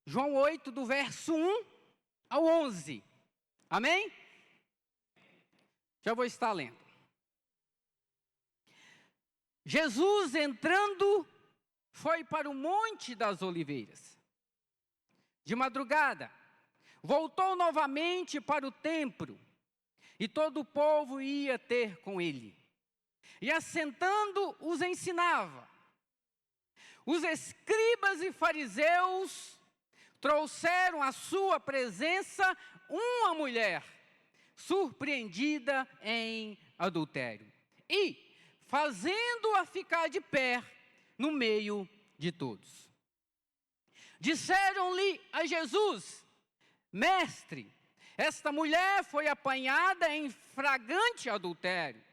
João 8, do verso 1 ao 11. Amém? Já vou estar lendo. Jesus, entrando, foi para o Monte das Oliveiras. De madrugada, voltou novamente para o templo, e todo o povo ia ter com ele. E assentando, os ensinava. Os escribas e fariseus trouxeram à sua presença uma mulher surpreendida em adultério, e fazendo-a ficar de pé no meio de todos. Disseram-lhe a Jesus: Mestre, esta mulher foi apanhada em flagrante adultério.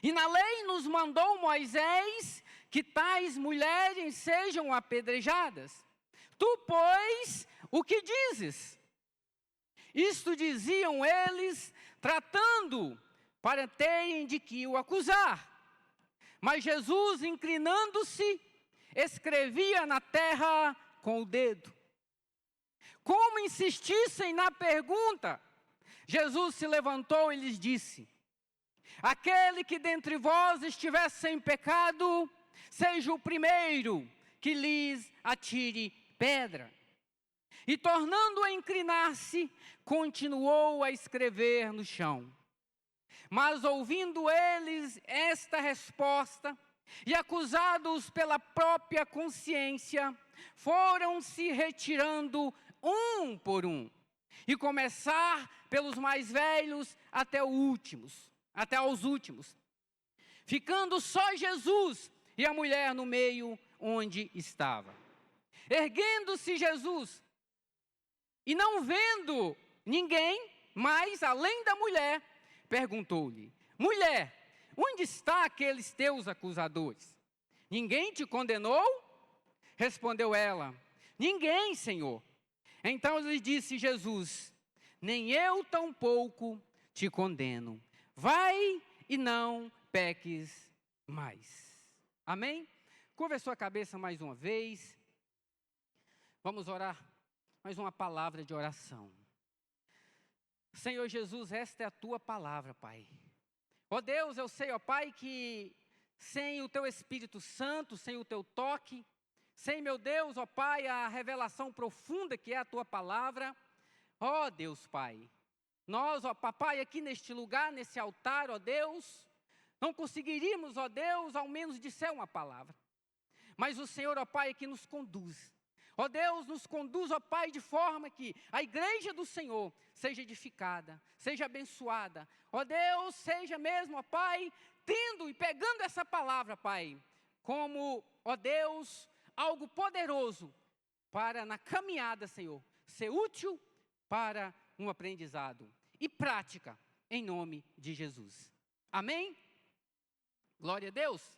E na lei nos mandou Moisés que tais mulheres sejam apedrejadas. Tu, pois, o que dizes? Isto diziam eles, tratando para terem de que o acusar. Mas Jesus, inclinando-se, escrevia na terra com o dedo. Como insistissem na pergunta, Jesus se levantou e lhes disse: aquele que dentre vós estiver sem pecado, seja o primeiro que lhes atire pedra. E tornando a inclinar-se, continuou a escrever no chão. Mas ouvindo eles esta resposta, e acusados pela própria consciência, foram se retirando um por um, e começar pelos mais velhos até aos últimos, ficando só Jesus e a mulher no meio onde estava. Erguendo-se Jesus, e não vendo ninguém mais além da mulher, perguntou-lhe: mulher, onde estão aqueles teus acusadores? Ninguém te condenou? Respondeu ela: ninguém, Senhor. Então lhe disse Jesus: nem eu tampouco te condeno. Vai e não peques mais. Amém? Curva a sua cabeça mais uma vez. Vamos orar mais uma palavra de oração. Senhor Jesus, esta é a tua palavra, Pai. Ó Deus, eu sei, ó Pai, que sem o teu Espírito Santo, sem o teu toque, sem, meu Deus, ó Pai, a revelação profunda que é a tua palavra, ó Deus, Pai, nós, ó Papai, aqui neste lugar, nesse altar, ó Deus, não conseguiríamos, ó Deus, ao menos dizer uma palavra. Mas o Senhor, ó Pai, é que nos conduz. Ó Deus, nos conduz, ó Pai, de forma que a igreja do Senhor seja edificada, seja abençoada. Ó Deus, seja mesmo, ó Pai, tendo e pegando essa palavra, Pai, como, ó Deus, algo poderoso para na caminhada, Senhor, ser útil para um aprendizado e prática, em nome de Jesus. Amém? Glória a Deus.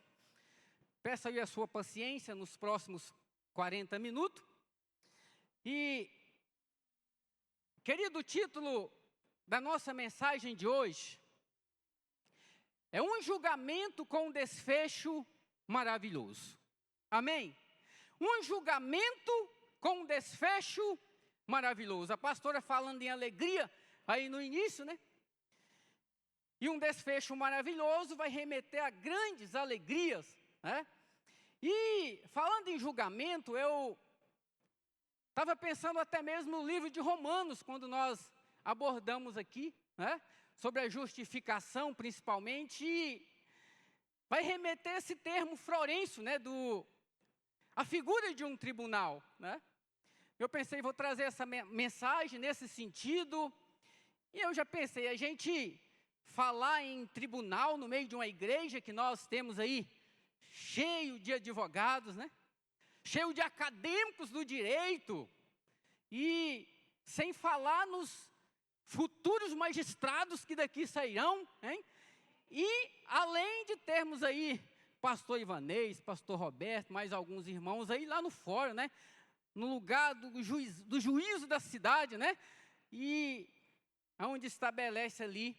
Peço aí a sua paciência nos próximos 40 minutos. E, querido, o título da nossa mensagem de hoje é um julgamento com um desfecho maravilhoso. Amém? Um julgamento com um desfecho maravilhoso. A pastora falando em alegria aí no início, né? E um desfecho maravilhoso vai remeter a grandes alegrias, né? E falando em julgamento, eu estava pensando até mesmo no livro de Romanos, quando nós abordamos aqui, né, sobre a justificação principalmente, e vai remeter esse termo Florencio, né, a figura de um tribunal, né? Eu pensei, vou trazer essa mensagem nesse sentido, e eu já pensei, a gente falar em tribunal no meio de uma igreja que nós temos aí, cheio de advogados, né? Cheio de acadêmicos do direito, e sem falar nos futuros magistrados que daqui sairão, hein? E além de termos aí pastor Ivanês, pastor Roberto, mais alguns irmãos aí lá no fórum, né? No lugar do juízo da cidade, né? E onde estabelece ali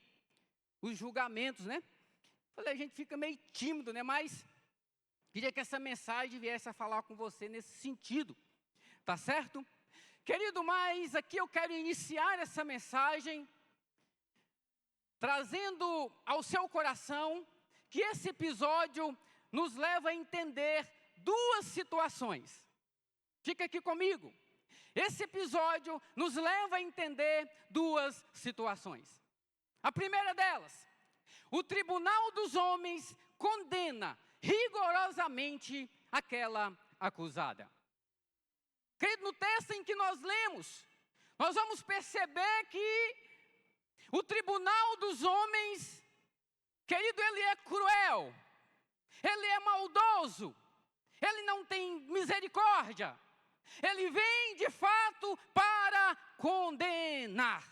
os julgamentos, né? Falei, a gente fica meio tímido, né? Mas queria que essa mensagem viesse a falar com você nesse sentido, Tá certo? Querido, mas aqui eu quero iniciar essa mensagem trazendo ao seu coração que esse episódio nos leva a entender duas situações. Fica aqui comigo. Esse episódio nos leva a entender duas situações. A primeira delas, o tribunal dos homens condena rigorosamente aquela acusada. Querido, no texto em que nós lemos, nós vamos perceber que o tribunal dos homens, querido, ele é cruel, ele é maldoso, ele não tem misericórdia, ele vem de fato para condenar.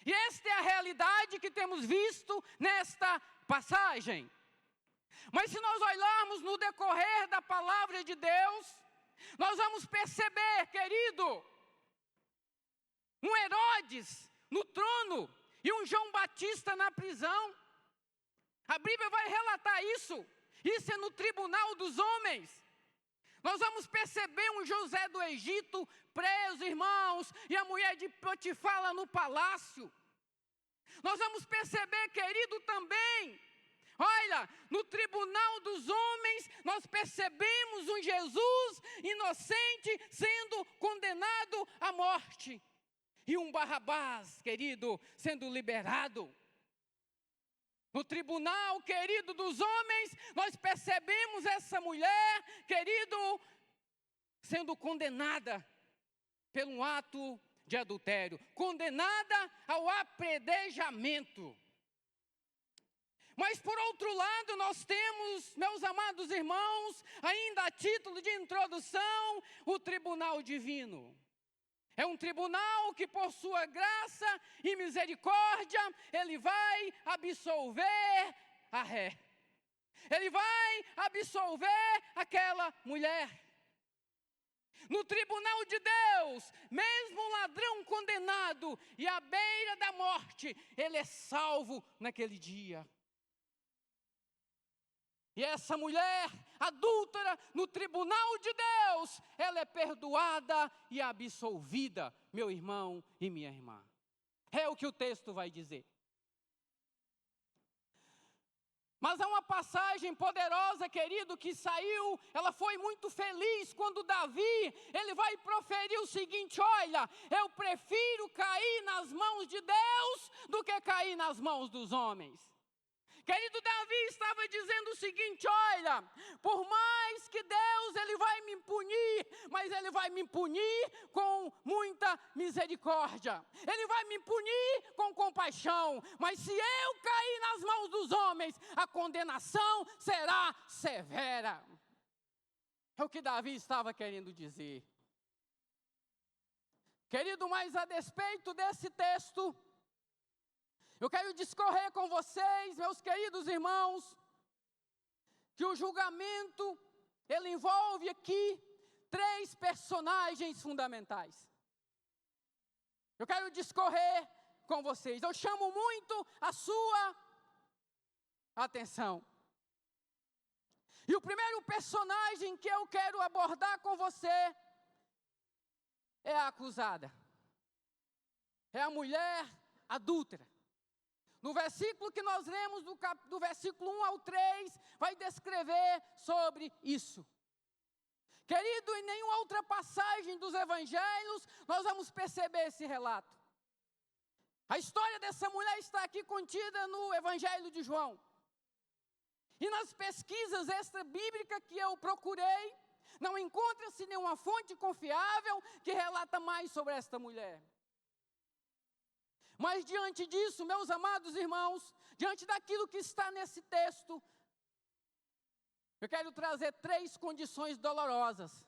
E esta é a realidade que temos visto nesta passagem. Mas se nós olharmos no decorrer da palavra de Deus, nós vamos perceber, querido, um Herodes no trono e um João Batista na prisão. A Bíblia vai relatar isso. Isso é no tribunal dos homens. Nós vamos perceber um José do Egito preso, irmãos, e a mulher de Potifar lá no palácio. Nós vamos perceber, querido, também, olha, no tribunal dos homens, nós percebemos um Jesus inocente sendo condenado à morte. E um Barrabás, querido, sendo liberado. No tribunal, querido, dos homens, nós percebemos essa mulher, querido, sendo condenada por um ato de adultério. Condenada ao apedrejamento. Mas, por outro lado, nós temos, meus amados irmãos, ainda a título de introdução, o tribunal divino. É um tribunal que, por sua graça e misericórdia, ele vai absolver a ré. Ele vai absolver aquela mulher. No tribunal de Deus, mesmo um ladrão condenado e à beira da morte, ele é salvo naquele dia. E essa mulher adúltera no tribunal de Deus, ela é perdoada e absolvida, meu irmão e minha irmã. É o que o texto vai dizer. Mas há uma passagem poderosa, querido, que saiu, ela foi muito feliz quando Davi, ele vai proferir o seguinte: olha, eu prefiro cair nas mãos de Deus do que cair nas mãos dos homens. Querido, Davi estava dizendo o seguinte: olha, por mais que Deus ele vai me punir, mas ele vai me punir com muita misericórdia. Ele vai me punir com compaixão, mas se eu cair nas mãos dos homens, a condenação será severa. É o que Davi estava querendo dizer. Querido, mas a despeito desse texto, eu quero discorrer com vocês, meus queridos irmãos, que o julgamento, ele envolve aqui 3 personagens fundamentais. Eu quero discorrer com vocês, eu chamo muito a sua atenção. E o primeiro personagem que eu quero abordar com você é a acusada. É a mulher adúltera. No versículo que nós lemos, do versículo 1 ao 3, vai descrever sobre isso. Querido, em nenhuma outra passagem dos evangelhos, nós vamos perceber esse relato. A história dessa mulher está aqui contida no Evangelho de João. E nas pesquisas extra-bíblicas que eu procurei, não encontra-se nenhuma fonte confiável que relata mais sobre esta mulher. Mas diante disso, meus amados irmãos, diante daquilo que está nesse texto, eu quero trazer 3 condições dolorosas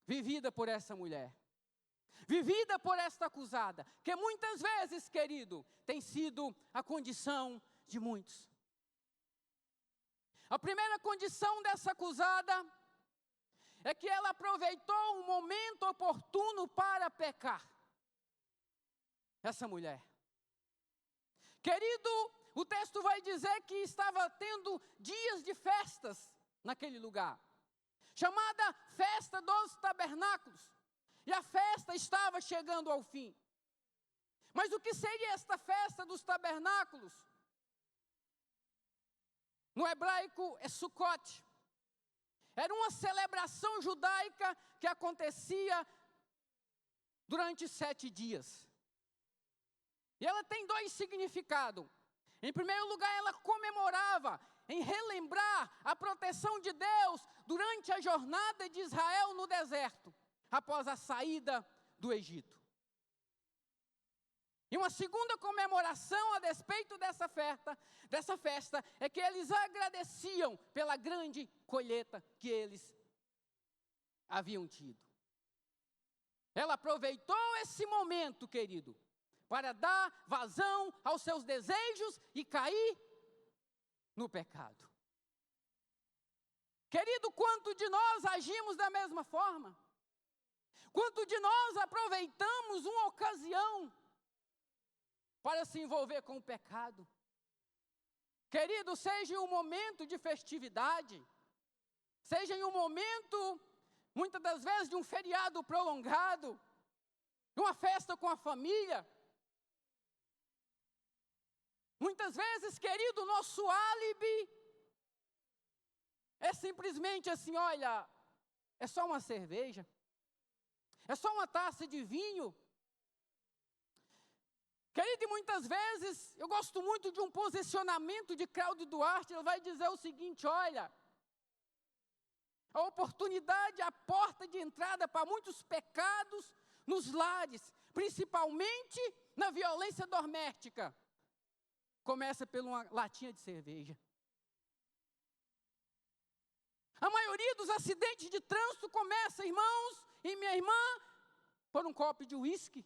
vivida por essa mulher, vivida por esta acusada, que muitas vezes, querido, tem sido a condição de muitos. A primeira condição dessa acusada é que ela aproveitou um momento oportuno para pecar. Essa mulher. Querido, o texto vai dizer que estava tendo dias de festas naquele lugar. chamada Festa dos Tabernáculos. E a festa estava chegando ao fim. Mas o que seria esta festa dos tabernáculos? No hebraico é Sukkot. Era uma celebração judaica que acontecia durante 7 dias. E ela tem 2 significados. Em primeiro lugar, ela comemorava em relembrar a proteção de Deus durante a jornada de Israel no deserto, após a saída do Egito. E uma segunda comemoração a despeito dessa festa é que eles agradeciam pela grande colheita que eles haviam tido. Ela aproveitou esse momento, querido, para dar vazão aos seus desejos e cair no pecado. Querido, quanto de nós agimos da mesma forma? Quanto de nós aproveitamos uma ocasião para se envolver com o pecado? Querido, seja em um momento de festividade, seja em um momento, muitas das vezes, de um feriado prolongado, de uma festa com a família. Muitas vezes, querido, nosso álibi é simplesmente assim, olha, é só uma cerveja, é só uma taça de vinho. Querido, e muitas vezes, eu gosto muito de um posicionamento de Cláudio Duarte. Ele vai dizer o seguinte: olha, a oportunidade, a porta de entrada para muitos pecados nos lares, principalmente na violência doméstica, começa por uma latinha de cerveja. A maioria dos acidentes de trânsito começa, irmãos e minha irmã, por um copo de uísque.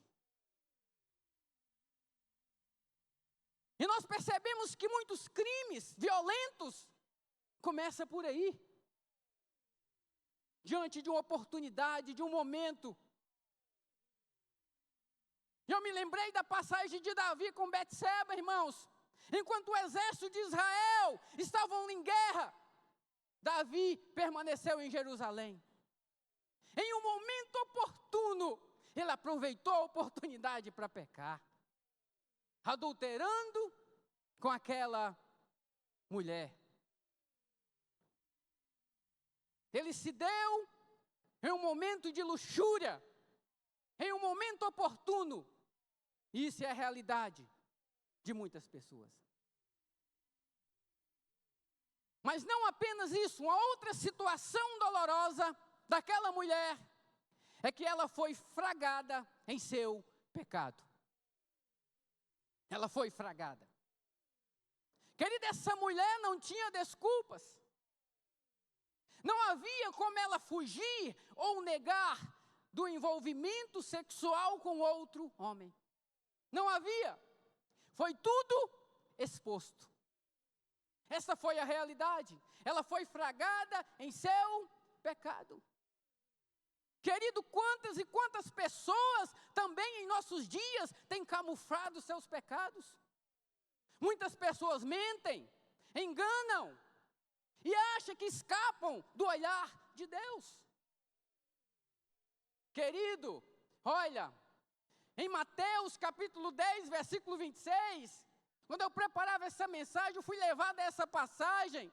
E nós percebemos que muitos crimes violentos começam por aí. Diante de uma oportunidade, de um momento. E eu me lembrei da passagem de Davi com Betseba, irmãos. Enquanto o exército de Israel estavam em guerra, Davi permaneceu em Jerusalém. Em um momento oportuno, ele aproveitou a oportunidade para pecar, adulterando com aquela mulher. Ele se deu em um momento de luxúria, em um momento oportuno. Isso é a realidade de muitas pessoas. Mas não apenas isso, uma outra situação dolorosa daquela mulher é que ela foi fragada em seu pecado. Ela foi fragada. Querida, essa mulher não tinha desculpas. Não havia como ela fugir ou negar do envolvimento sexual com outro homem. Não havia. Foi tudo exposto. Essa foi a realidade. Ela foi fragada em seu pecado. Querido, quantas e quantas pessoas também em nossos dias têm camuflado seus pecados? Muitas pessoas mentem, enganam e acham que escapam do olhar de Deus. Querido, olha, em Mateus capítulo 10, versículo 26, quando eu preparava essa mensagem, eu fui levado a essa passagem.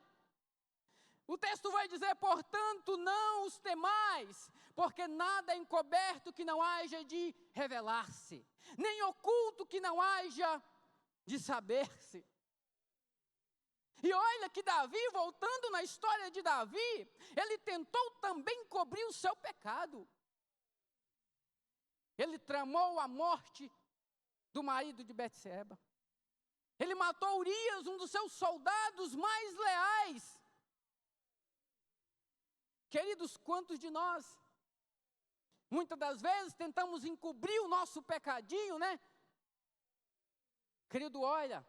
O texto vai dizer: portanto, não os temais, porque nada é encoberto que não haja de revelar-se, nem oculto que não haja de saber-se. E olha que Davi, voltando na história de Davi, ele tentou também cobrir o seu pecado. Ele tramou a morte do marido de Betseba. Ele matou Urias, um dos seus soldados mais leais. Queridos, quantos de nós, muitas das vezes, tentamos encobrir o nosso pecadinho, né? Querido, olha,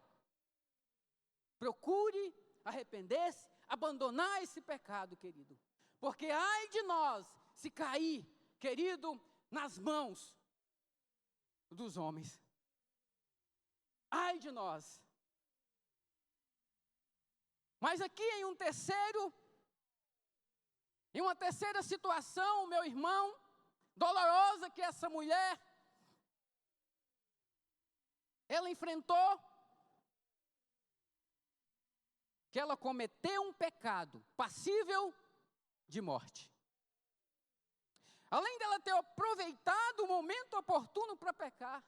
procure arrepender-se, abandonar esse pecado, querido. Porque ai de nós se cair, querido, nas mãos dos homens. Ai de nós. Mas aqui em um terceiro E uma terceira situação, meu irmão, dolorosa que essa mulher, ela enfrentou, que ela cometeu um pecado passível de morte. Além dela ter aproveitado o momento oportuno para pecar,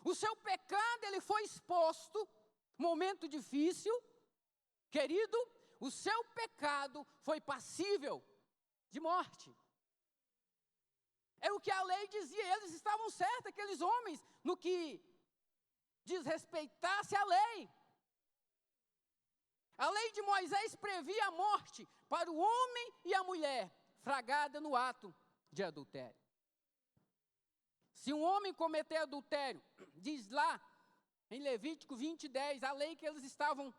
o seu pecado, ele foi exposto, momento difícil, querido, o seu pecado foi passível de morte. É o que a lei dizia, eles estavam certos, aqueles homens, no que desrespeitasse a lei. A lei de Moisés previa a morte para o homem e a mulher, flagrada no ato de adultério. Se um homem cometer adultério, diz lá em Levítico 20:10, a lei que eles estavam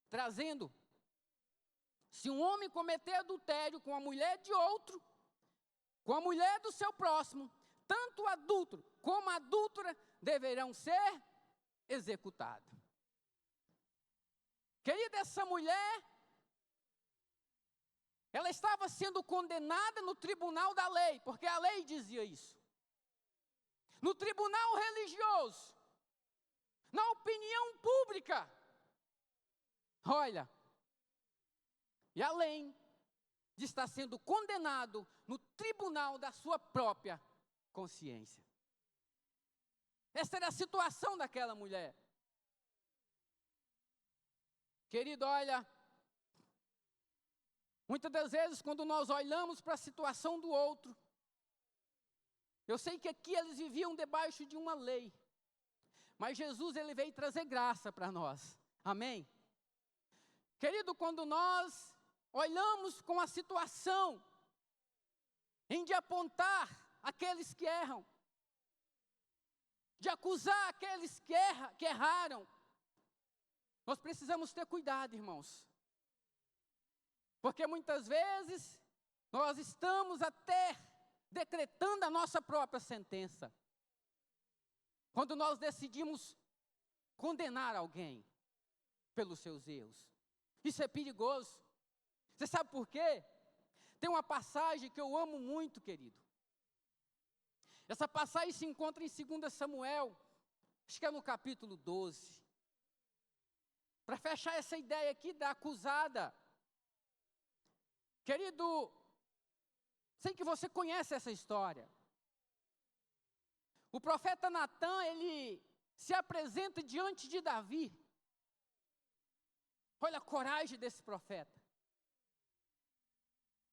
trazendo. Se um homem cometer adultério com a mulher de outro, com a mulher do seu próximo, tanto o adúltero como a adúltera deverão ser executados. Querida, essa mulher, ela estava sendo condenada no tribunal da lei, porque a lei dizia isso. No tribunal religioso, na opinião pública. Olha, e além de estar sendo condenado no tribunal da sua própria consciência. Essa era a situação daquela mulher. Querido, olha, muitas das vezes quando nós olhamos para a situação do outro, eu sei que aqui eles viviam debaixo de uma lei, mas Jesus, ele veio trazer graça para nós, amém? Querido, quando nós olhamos com a situação em de apontar aqueles que erram, de acusar aqueles que erraram, nós precisamos ter cuidado, irmãos. Porque muitas vezes nós estamos até decretando a nossa própria sentença. Quando nós decidimos condenar alguém pelos seus erros. Isso é perigoso. Você sabe por quê? Tem uma passagem que eu amo muito, querido. Essa passagem se encontra em 2 Samuel, acho que é no capítulo 12. Para fechar essa ideia aqui da acusada. Querido, sei que você conhece essa história. O profeta Natã, ele se apresenta diante de Davi. Olha a coragem desse profeta.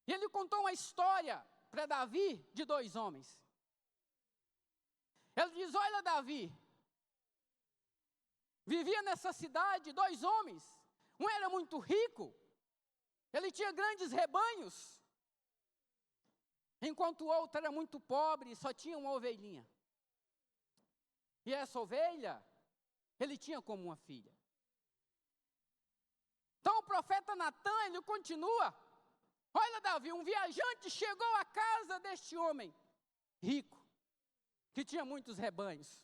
E ele contou uma história para Davi de 2 homens. Ele diz, olha Davi, vivia nessa cidade 2 homens. Um era muito rico, ele tinha grandes rebanhos, enquanto o outro era muito pobre e só tinha uma ovelhinha. E essa ovelha, ele tinha como uma filha. Então o profeta Natã, ele continua. Olha Davi, um viajante chegou à casa deste homem rico, que tinha muitos rebanhos.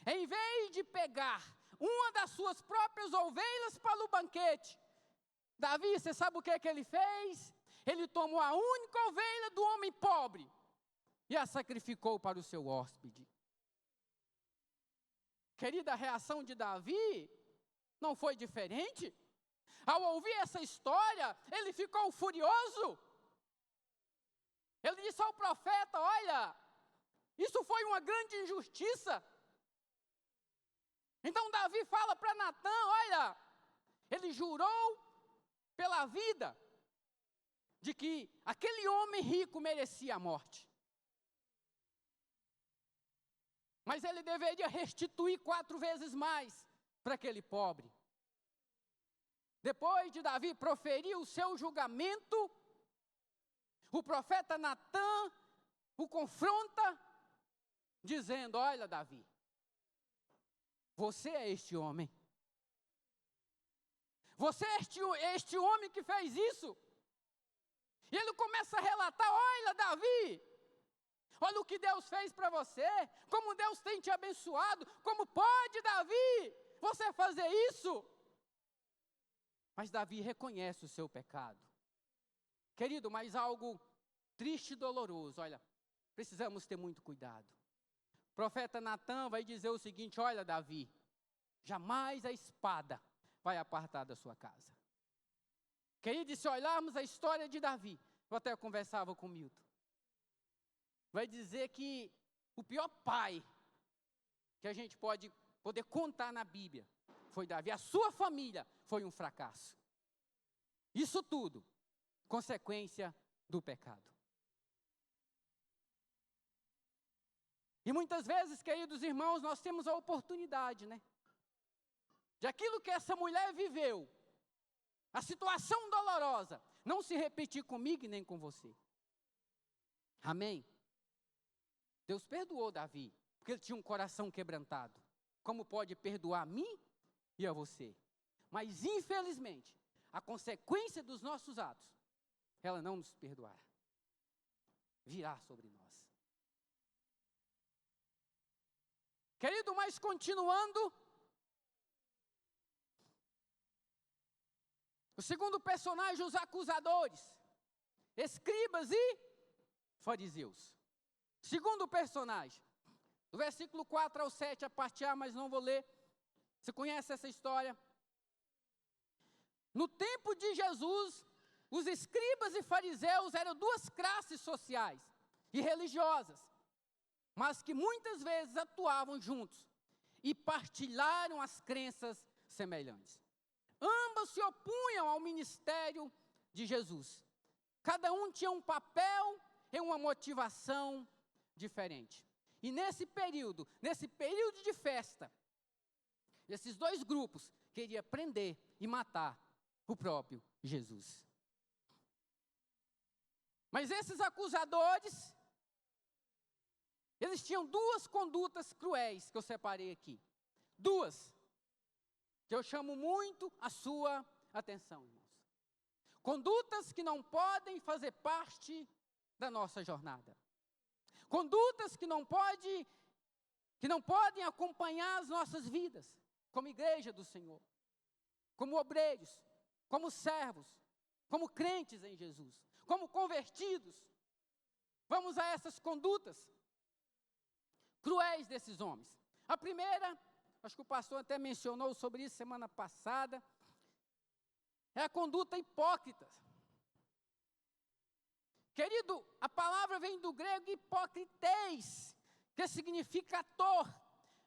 Em vez de pegar uma das suas próprias ovelhas para o banquete, Davi, você sabe o que ele fez? Ele tomou a única ovelha do homem pobre e a sacrificou para o seu hóspede. Querida, a reação de Davi não foi diferente. Ao ouvir essa história, ele ficou furioso. Ele disse ao profeta, olha, isso foi uma grande injustiça. Então Davi fala para Natã, olha, ele jurou pela vida de que aquele homem rico merecia a morte. Mas ele deveria restituir 4 vezes mais para aquele pobre. Depois de Davi proferir o seu julgamento, o profeta Natã o confronta, dizendo, olha Davi, você é este homem. Você é este homem que fez isso. E ele começa a relatar, olha Davi, olha o que Deus fez para você, como Deus tem te abençoado, como pode Davi, você fazer isso? Mas Davi reconhece o seu pecado. Querido, mas algo triste e doloroso, olha, precisamos ter muito cuidado. O profeta Natã vai dizer o seguinte: olha, Davi, jamais a espada vai apartar da sua casa. Querido, se olharmos a história de Davi, eu até conversava com o Milton, vai dizer que o pior pai que a gente poder contar na Bíblia foi Davi. A sua família foi um fracasso. Isso tudo, consequência do pecado. E muitas vezes, queridos irmãos, nós temos a oportunidade, de aquilo que essa mulher viveu, a situação dolorosa, não se repetir comigo e nem com você. Amém? Deus perdoou Davi, porque ele tinha um coração quebrantado. Como pode perdoar a mim e a você? Mas, infelizmente, a consequência dos nossos atos, ela não nos perdoará. Virá sobre nós. Querido, mas continuando, o segundo personagem, os acusadores, escribas e fariseus. Segundo personagem, do versículo 4 ao 7, a parte A, mas não vou ler. Você conhece essa história? No tempo de Jesus, os escribas e fariseus eram duas classes sociais e religiosas, mas que muitas vezes atuavam juntos e partilharam as crenças semelhantes. Ambos se opunham ao ministério de Jesus. Cada um tinha um papel e uma motivação diferente. E nesse período de festa, esses dois grupos queriam prender e matar o próprio Jesus. Mas esses acusadores, eles tinham duas condutas cruéis que eu separei aqui. Duas, que eu chamo muito a sua atenção, irmãos. Condutas que não podem fazer parte da nossa jornada. Condutas que não podem acompanhar as nossas vidas, como igreja do Senhor, como obreiros, como servos, como crentes em Jesus, como convertidos. Vamos a essas condutas cruéis desses homens. A primeira, acho que o pastor até mencionou sobre isso semana passada, é a conduta hipócrita. Querido, a palavra vem do grego hipócrites, que significa ator,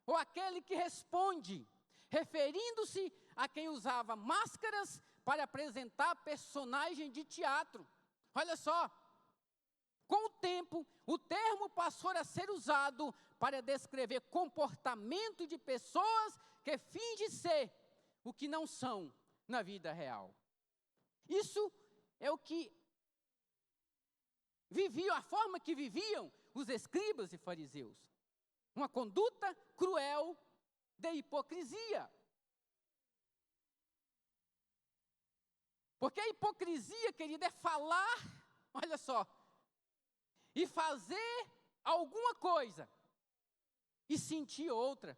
ou aquele que responde, referindo-se a quem usava máscaras para apresentar personagem de teatro. Olha só, com o tempo, o termo passou a ser usado para descrever comportamento de pessoas que fingem ser o que não são na vida real. Isso é o que viviam, a forma que viviam os escribas e fariseus. Uma conduta cruel de hipocrisia. Porque a hipocrisia, querida, é falar, olha só, e fazer alguma coisa e sentir outra.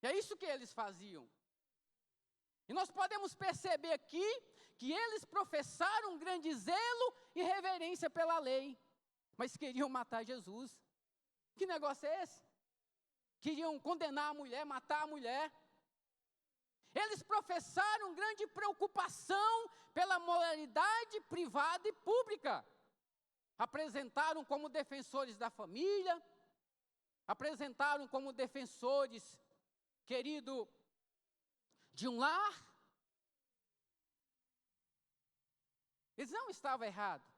E é isso que eles faziam. E nós podemos perceber aqui que eles professaram um grande zelo e reverência pela lei, mas queriam matar Jesus. Que negócio é esse? Queriam condenar a mulher, matar a mulher. Eles professaram grande preocupação pela moralidade privada e pública. Apresentaram como defensores da família, apresentaram como defensores, querido, de um lar. Eles não estavam errados.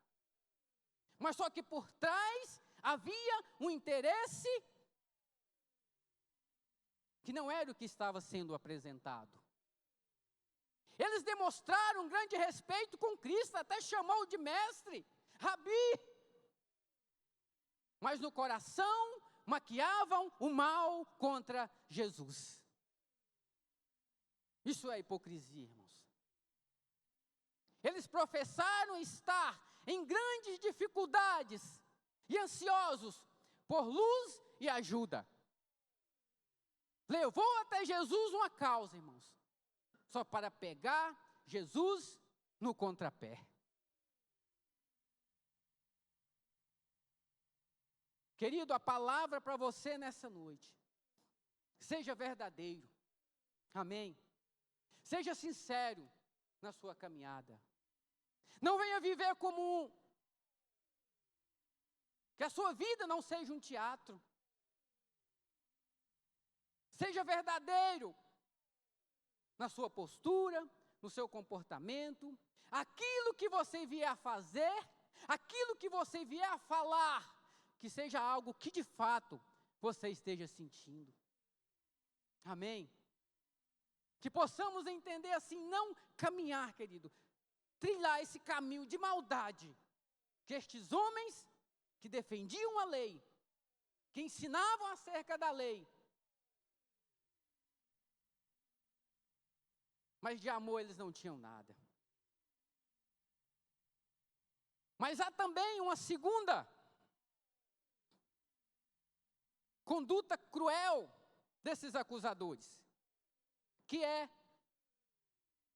Mas só que por trás havia um interesse que não era o que estava sendo apresentado. Eles demonstraram um grande respeito com Cristo, até chamou de mestre, rabi. Mas no coração maquiavam o mal contra Jesus. Isso é hipocrisia, irmãos. Eles professaram estar em grandes dificuldades e ansiosos por luz e ajuda. Levou até Jesus uma causa, irmãos, só para pegar Jesus no contrapé. Querido, a palavra para você nessa noite: seja verdadeiro, amém? Seja sincero na sua caminhada. Não venha viver como que a sua vida não seja um teatro. Seja verdadeiro na sua postura, no seu comportamento. Aquilo que você vier a fazer, aquilo que você vier a falar, que seja algo que de fato você esteja sentindo. Amém? Que possamos entender assim, não caminhar, querido, trilhar esse caminho de maldade, que estes homens que defendiam a lei, que ensinavam acerca da lei, mas de amor eles não tinham nada. Mas há também uma segunda conduta cruel desses acusadores, que é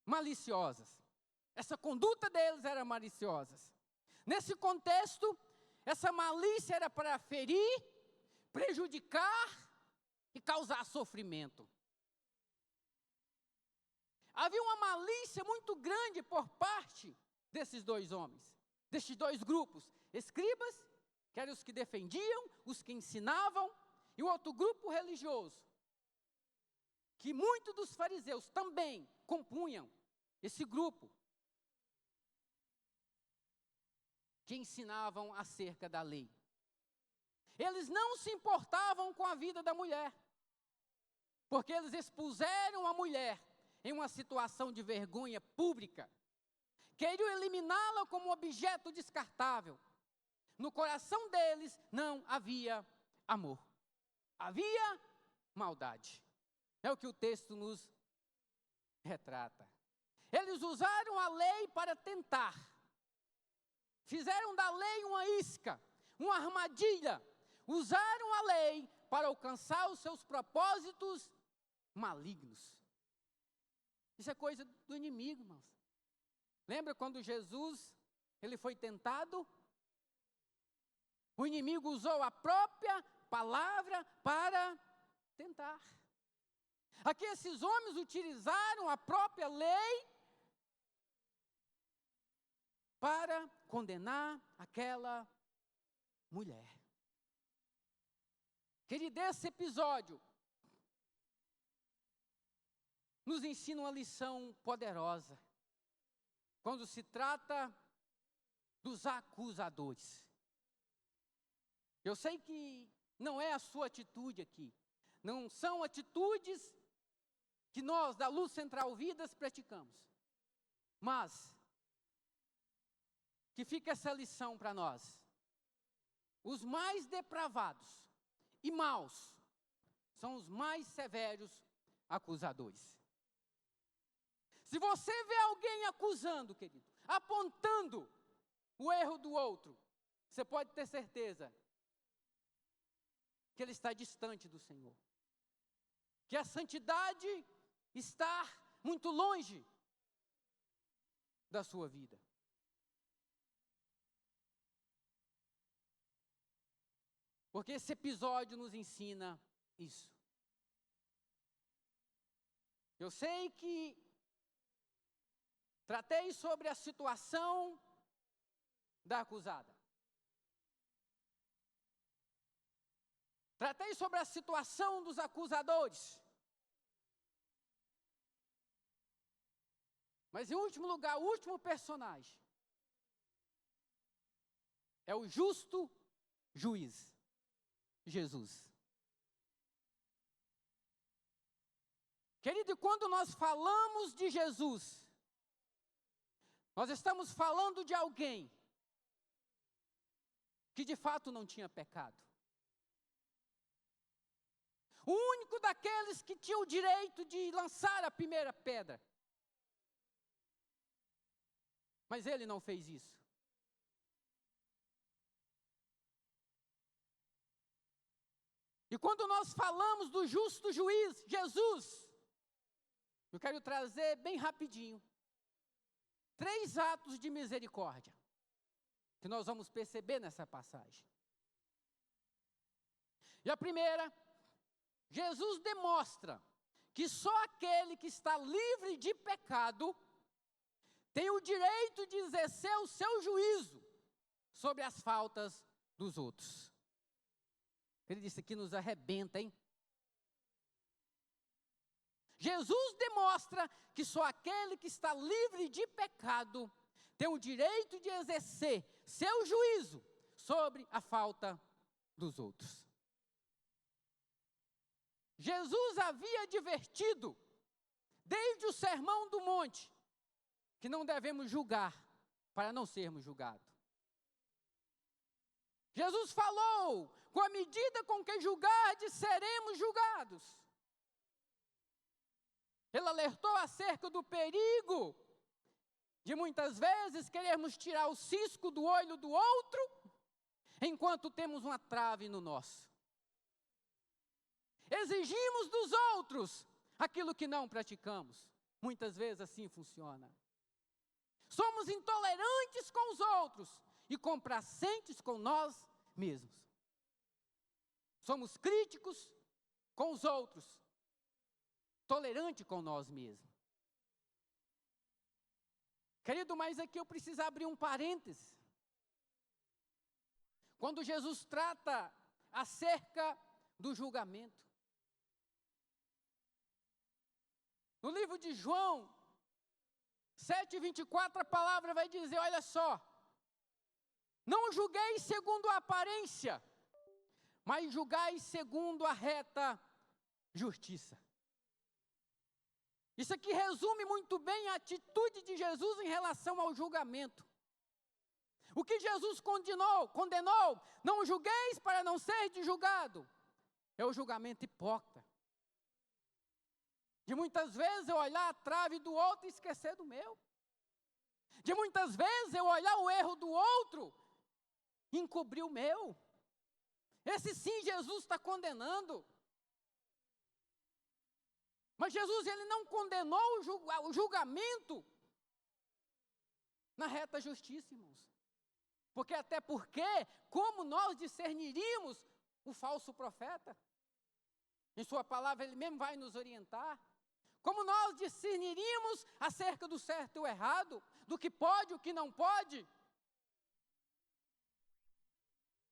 maliciosas. Essa conduta deles era maliciosa. Nesse contexto, essa malícia era para ferir, prejudicar e causar sofrimento. Havia uma malícia muito grande por parte desses dois homens, destes dois grupos: escribas, que eram os que defendiam, os que ensinavam, e o outro grupo religioso, que muitos dos fariseus também compunham esse grupo, que ensinavam acerca da lei. Eles não se importavam com a vida da mulher, porque eles expuseram a mulher em uma situação de vergonha pública. Queriam eliminá-la como objeto descartável. No coração deles não havia amor. Havia maldade. É o que o texto nos retrata. Eles usaram a lei para tentar. Fizeram da lei uma isca, uma armadilha. Usaram a lei para alcançar os seus propósitos malignos. Isso é coisa do inimigo, irmãos. Lembra quando Jesus, ele foi tentado? O inimigo usou a própria palavra para tentar. Aqui esses homens utilizaram a própria lei para condenar aquela mulher. Querido, esse episódio nos ensina uma lição poderosa quando se trata dos acusadores. Eu sei que não é a sua atitude aqui, não são atitudes que nós, da Luz Central Vidas, praticamos, mas que fica essa lição para nós: os mais depravados e maus são os mais severos acusadores. Se você vê alguém acusando, querido, apontando o erro do outro, você pode ter certeza que ele está distante do Senhor, que a santidade está muito longe da sua vida. Porque esse episódio nos ensina isso. Eu sei que tratei sobre a situação da acusada. Tratei sobre a situação dos acusadores. Mas em último lugar, o último personagem é o justo juiz, Jesus. Querido, quando nós falamos de Jesus, nós estamos falando de alguém que de fato não tinha pecado. O único daqueles que tinha o direito de lançar a primeira pedra. Mas ele não fez isso. E quando nós falamos do justo juiz, Jesus, eu quero trazer bem rapidinho 3 atos de misericórdia que nós vamos perceber nessa passagem. E a primeira, Jesus demonstra que só aquele que está livre de pecado tem o direito de exercer o seu juízo sobre as faltas dos outros. Ele disse que nos arrebenta, hein? Jesus demonstra que só aquele que está livre de pecado tem o direito de exercer seu juízo sobre a falta dos outros. Jesus havia advertido, desde o Sermão do Monte, que não devemos julgar para não sermos julgados. Jesus falou, com a medida com que julgardes, seremos julgados. Ele alertou acerca do perigo de muitas vezes querermos tirar o cisco do olho do outro, enquanto temos uma trave no nosso. Exigimos dos outros aquilo que não praticamos. Muitas vezes assim funciona. Somos intolerantes com os outros e complacentes com nós mesmos. Somos críticos com os outros, tolerante com nós mesmos. Querido, mas aqui eu preciso abrir um parêntese. Quando Jesus trata acerca do julgamento. No livro de João 7:24, a palavra vai dizer, olha só, não julgueis segundo a aparência, mas julgai segundo a reta justiça. Isso aqui resume muito bem a atitude de Jesus em relação ao julgamento. O que Jesus condenou, não julgueis para não seres julgado, é o julgamento hipócrita. De muitas vezes eu olhar a trave do outro e esquecer do meu. De muitas vezes eu olhar o erro do outro e encobrir o meu. Esse sim Jesus está condenando. Mas Jesus, ele não condenou o julgamento na reta justiça, irmãos. Até porque, como nós discerniríamos o falso profeta? Em sua palavra, ele mesmo vai nos orientar. Como nós discerniríamos acerca do certo e o errado, do que pode e o que não pode?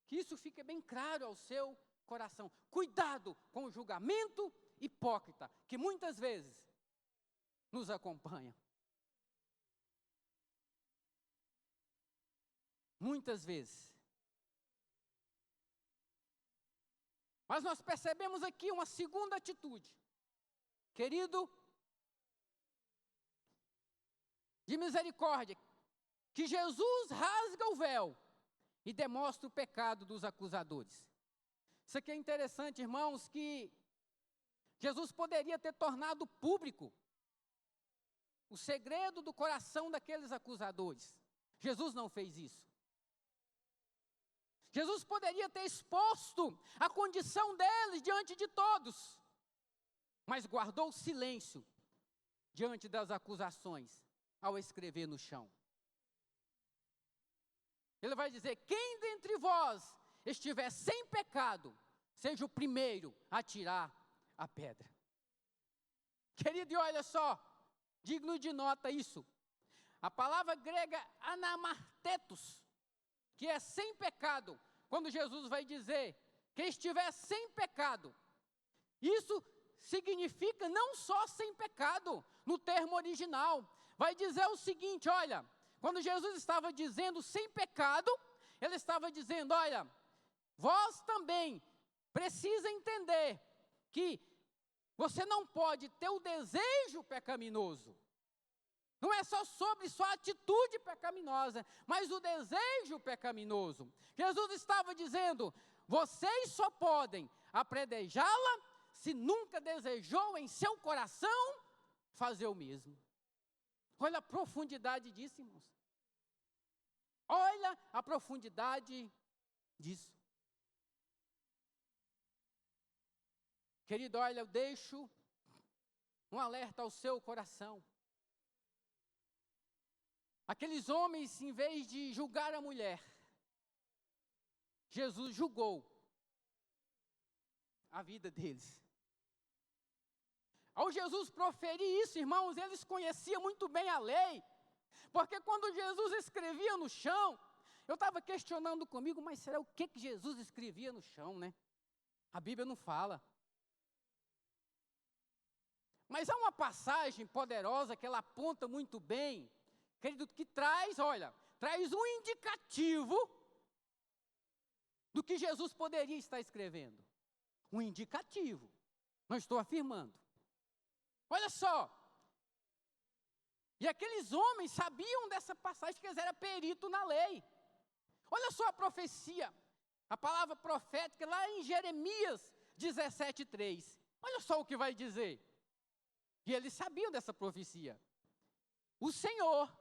Que isso fique bem claro ao seu coração. Cuidado com o julgamento hipócrita, que muitas vezes nos acompanha. Muitas vezes. Mas nós percebemos aqui uma segunda atitude. Querido, de misericórdia, que Jesus rasga o véu e demonstra o pecado dos acusadores. Isso aqui é interessante, irmãos, que Jesus poderia ter tornado público o segredo do coração daqueles acusadores. Jesus não fez isso. Jesus poderia ter exposto a condição deles diante de todos, mas guardou silêncio diante das acusações ao escrever no chão. Ele vai dizer, quem dentre vós estiver sem pecado, seja o primeiro a tirar a pedra. Querido, e olha só, digno de nota isso. A palavra grega anamartetos, que é sem pecado, quando Jesus vai dizer que estiver sem pecado, isso significa não só sem pecado, no termo original, vai dizer o seguinte, olha, quando Jesus estava dizendo sem pecado, ele estava dizendo, olha, vós também precisa entender que você não pode ter o desejo pecaminoso. Não é só sobre sua atitude pecaminosa, mas o desejo pecaminoso. Jesus estava dizendo, vocês só podem apredejá-la se nunca desejou em seu coração fazer o mesmo. Olha a profundidade disso, irmãos. Olha a profundidade disso. Querido, olha, eu deixo um alerta ao seu coração. Aqueles homens, em vez de julgar a mulher, Jesus julgou a vida deles. Ao Jesus proferir isso, irmãos, eles conheciam muito bem a lei, porque quando Jesus escrevia no chão, eu estava questionando comigo, mas será o que Jesus escrevia no chão, né? A Bíblia não fala. Mas há uma passagem poderosa que ela aponta muito bem, querido, que traz um indicativo do que Jesus poderia estar escrevendo. Um indicativo, não estou afirmando. Olha só, e aqueles homens sabiam dessa passagem, que eles eram peritos na lei. Olha só a profecia, a palavra profética lá em Jeremias 17:3. Olha só o que vai dizer. E eles sabiam dessa profecia. O Senhor,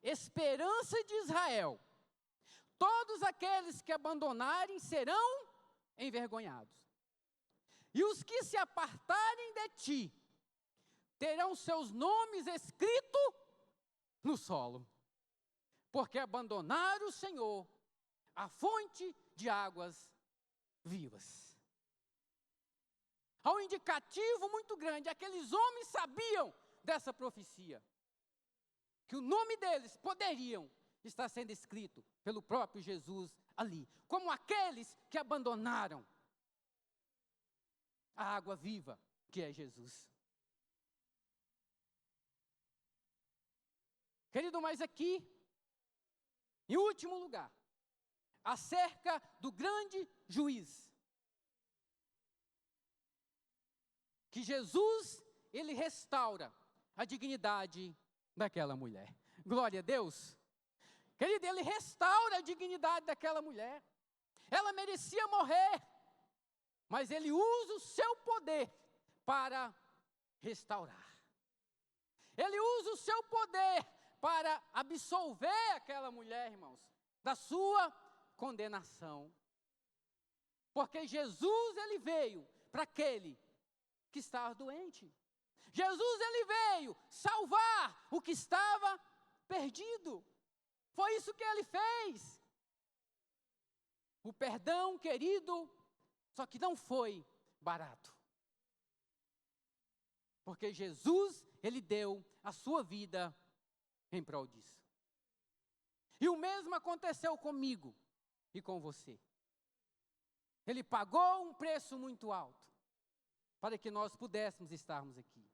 esperança de Israel, todos aqueles que abandonarem serão envergonhados. E os que se apartarem de ti, terão seus nomes escritos no solo, porque abandonaram o Senhor, a fonte de águas vivas. Há um indicativo muito grande, aqueles homens sabiam dessa profecia, que o nome deles poderiam estar sendo escrito pelo próprio Jesus ali, como aqueles que abandonaram a água viva, que é Jesus. Querido, mas aqui, em último lugar, acerca do grande juiz, que Jesus, ele restaura a dignidade daquela mulher. Glória a Deus. Querido, ele restaura a dignidade daquela mulher. Ela merecia morrer, mas ele usa o seu poder para restaurar. Ele usa o seu poder para absolver aquela mulher, irmãos, da sua condenação. Porque Jesus, ele veio para aquele que estava doente. Jesus, ele veio salvar o que estava perdido. Foi isso que ele fez. O perdão, querido, só que não foi barato. Porque Jesus, ele deu a sua vida em prol disso. E o mesmo aconteceu comigo e com você. Ele pagou um preço muito alto para que nós pudéssemos estarmos aqui.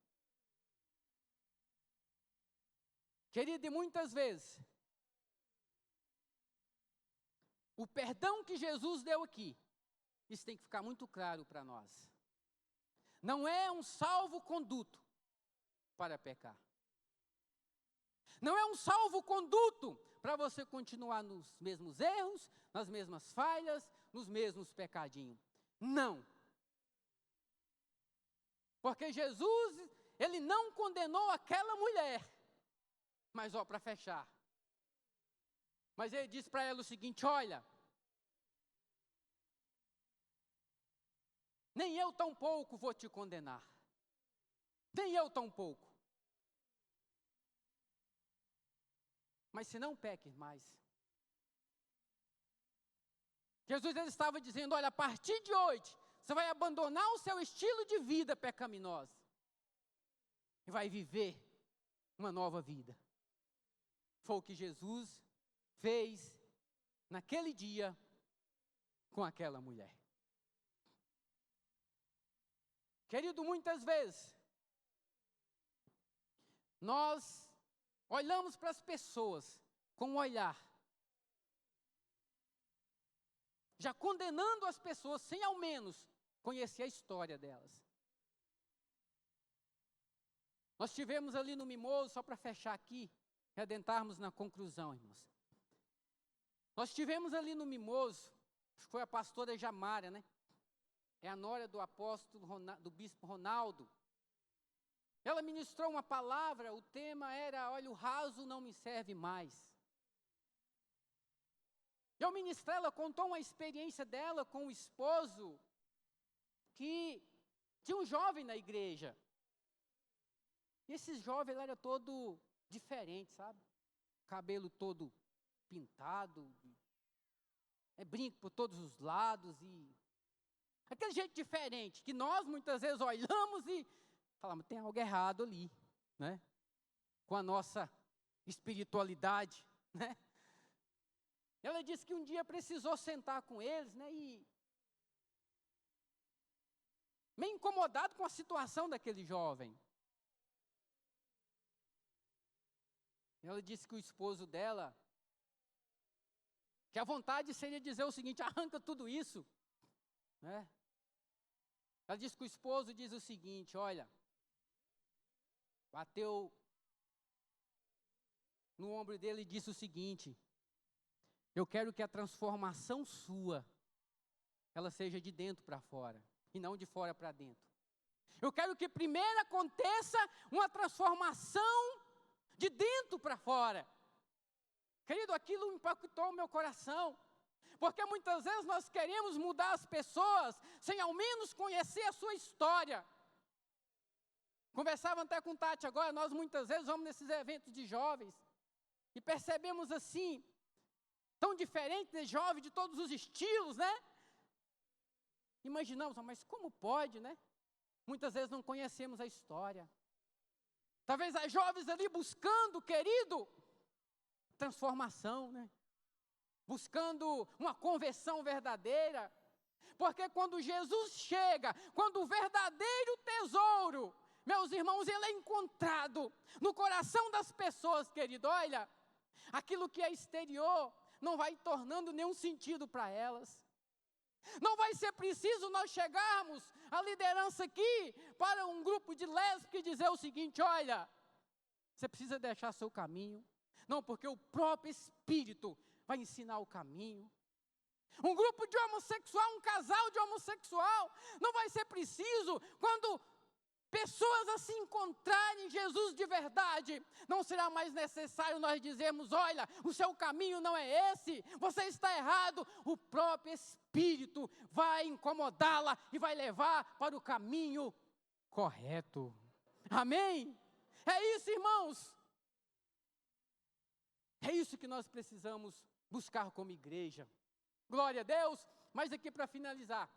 Querido, e muitas vezes, o perdão que Jesus deu aqui, isso tem que ficar muito claro para nós. Não é um salvo-conduto para pecar. Não é um salvo-conduto para você continuar nos mesmos erros, nas mesmas falhas, nos mesmos pecadinhos. Não. Porque Jesus, ele não condenou aquela mulher. Mas, para fechar. Mas ele disse para ela o seguinte: olha, nem eu tampouco vou te condenar. Nem eu tampouco. Mas se não peques mais. Jesus, ele estava dizendo: olha, a partir de hoje, você vai abandonar o seu estilo de vida pecaminoso. E vai viver uma nova vida. Foi o que Jesus fez naquele dia com aquela mulher. Querido, muitas vezes, nós olhamos para as pessoas com um olhar, já condenando as pessoas, sem ao menos conhecer a história delas. Nós tivemos ali no Mimoso, só para fechar aqui, e adentrarmos na conclusão, irmãos. Nós tivemos ali no Mimoso, foi a pastora Jamária, né? É a nora do apóstolo, do bispo Ronaldo. Ela ministrou uma palavra, o tema era: olha, o raso não me serve mais. E ao ministrar, ela contou uma experiência dela com o esposo, que tinha um jovem na igreja. E esse jovem, ele era todo diferente, sabe? Cabelo todo pintado, brinco por todos os lados. E Aquele jeito diferente, que nós muitas vezes olhamos e falamos, tem algo errado ali, né? Com a nossa espiritualidade, né? Ela disse que um dia precisou sentar com eles, né? E meio incomodado com a situação daquele jovem. Ela disse que o esposo dela, que a vontade seria dizer o seguinte, arranca tudo isso, né? Ela disse que o esposo diz o seguinte, olha, bateu no ombro dele e disse o seguinte, eu quero que a transformação sua, ela seja de dentro para fora, e não de fora para dentro. Eu quero que primeiro aconteça uma transformação de dentro para fora. Querido, aquilo impactou o meu coração, porque muitas vezes nós queremos mudar as pessoas, sem ao menos conhecer a sua história. Conversava até com Tati agora, nós muitas vezes vamos nesses eventos de jovens, e percebemos assim, tão diferente de jovens de todos os estilos, né? Imaginamos, mas como pode, né? Muitas vezes não conhecemos a história. Talvez as jovens ali buscando, querido, transformação, né? Buscando uma conversão verdadeira. Porque quando Jesus chega, quando o verdadeiro tesouro, meus irmãos, ele é encontrado no coração das pessoas, querido, olha, aquilo que é exterior não vai tornando nenhum sentido para elas. Não vai ser preciso nós chegarmos à liderança aqui para um grupo de lésbicas e dizer o seguinte, olha, você precisa deixar seu caminho. Não, porque o próprio Espírito vai ensinar o caminho. Um grupo de homossexual, um casal de homossexual, não vai ser preciso quando pessoas assim encontrarem Jesus de verdade, não será mais necessário nós dizermos, olha, o seu caminho não é esse, você está errado. O próprio Espírito vai incomodá-la e vai levar para o caminho correto. Amém? É isso, irmãos. É isso que nós precisamos buscar como igreja. Glória a Deus. Mas aqui para finalizar.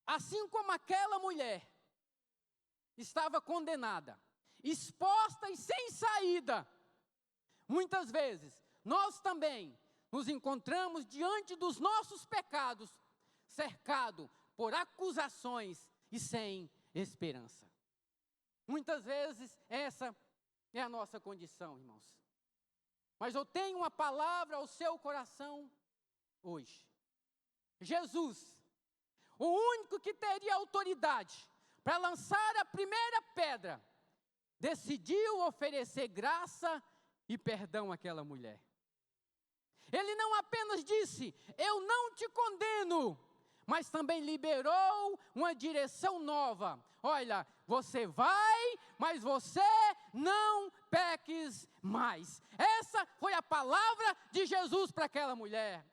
Assim como aquela mulher estava condenada, exposta e sem saída, muitas vezes nós também nos encontramos diante dos nossos pecados, cercado por acusações e sem esperança. Muitas vezes essa é a nossa condição, irmãos. Mas eu tenho uma palavra ao seu coração hoje. Jesus, o único que teria autoridade para lançar a primeira pedra, decidiu oferecer graça e perdão àquela mulher. Ele não apenas disse, eu não te condeno, mas também liberou uma direção nova. Olha, você vai, mas você não peques mais. Essa foi a palavra de Jesus para aquela mulher.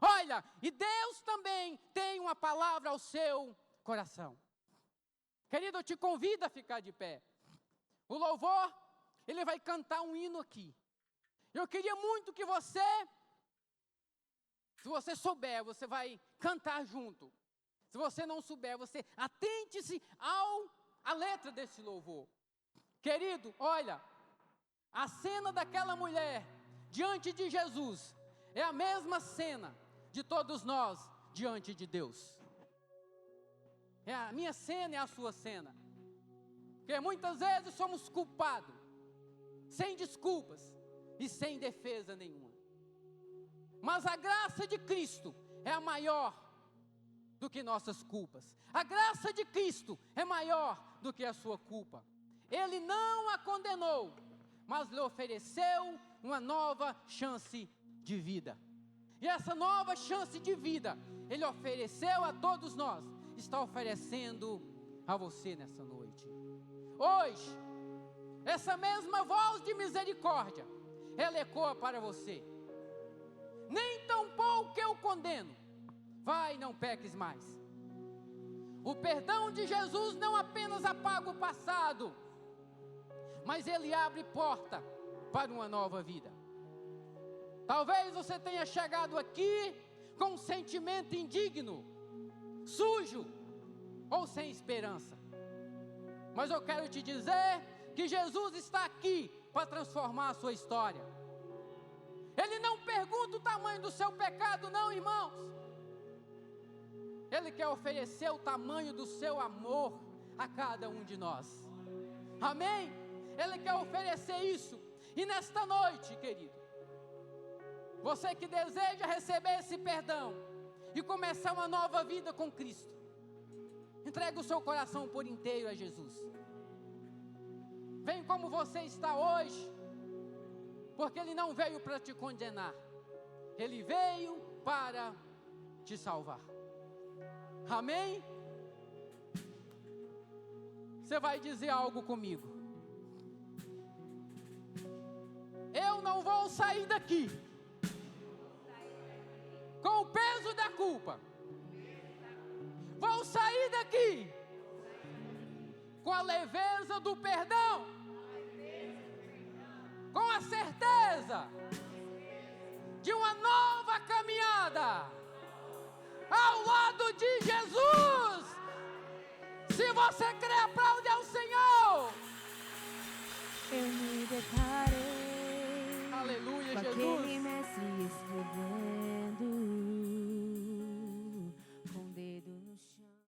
Olha, e Deus também tem uma palavra ao seu coração. Querido, eu te convido a ficar de pé. O louvor, ele vai cantar um hino aqui. Eu queria muito que você, se você souber, você vai cantar junto. Se você não souber, você atente-se à letra desse louvor. Querido, olha, a cena daquela mulher diante de Jesus é a mesma cena de todos nós diante de Deus. É a minha cena, é a sua cena. Porque muitas vezes somos culpados, sem desculpas e sem defesa nenhuma. Mas a graça de Cristo é a maior do que nossas culpas. A graça de Cristo é maior do que a sua culpa. Ele não a condenou, mas lhe ofereceu uma nova chance de vida. E essa nova chance de vida, Ele ofereceu a todos nós, está oferecendo a você nessa noite. Hoje, essa mesma voz de misericórdia, ela ecoa para você. Nem tampouco eu condeno, vai, não peques mais. O perdão de Jesus não apenas apaga o passado, mas Ele abre porta para uma nova vida. Talvez você tenha chegado aqui com um sentimento indigno, sujo ou sem esperança. Mas eu quero te dizer que Jesus está aqui para transformar a sua história. Ele não pergunta o tamanho do seu pecado, não, irmãos. Ele quer oferecer o tamanho do seu amor a cada um de nós. Amém? Ele quer oferecer isso. E nesta noite, querido, você que deseja receber esse perdão e começar uma nova vida com Cristo, entregue o seu coração por inteiro a Jesus. Vem como você está hoje, porque Ele não veio para te condenar, Ele veio para te salvar. Amém? Você vai dizer algo comigo. Eu não vou sair daqui com o peso da culpa. Vou sair daqui com a leveza do perdão, com a certeza de uma nova caminhada ao lado de Jesus. Se você crê, aplaude ao Senhor. Eu me declaro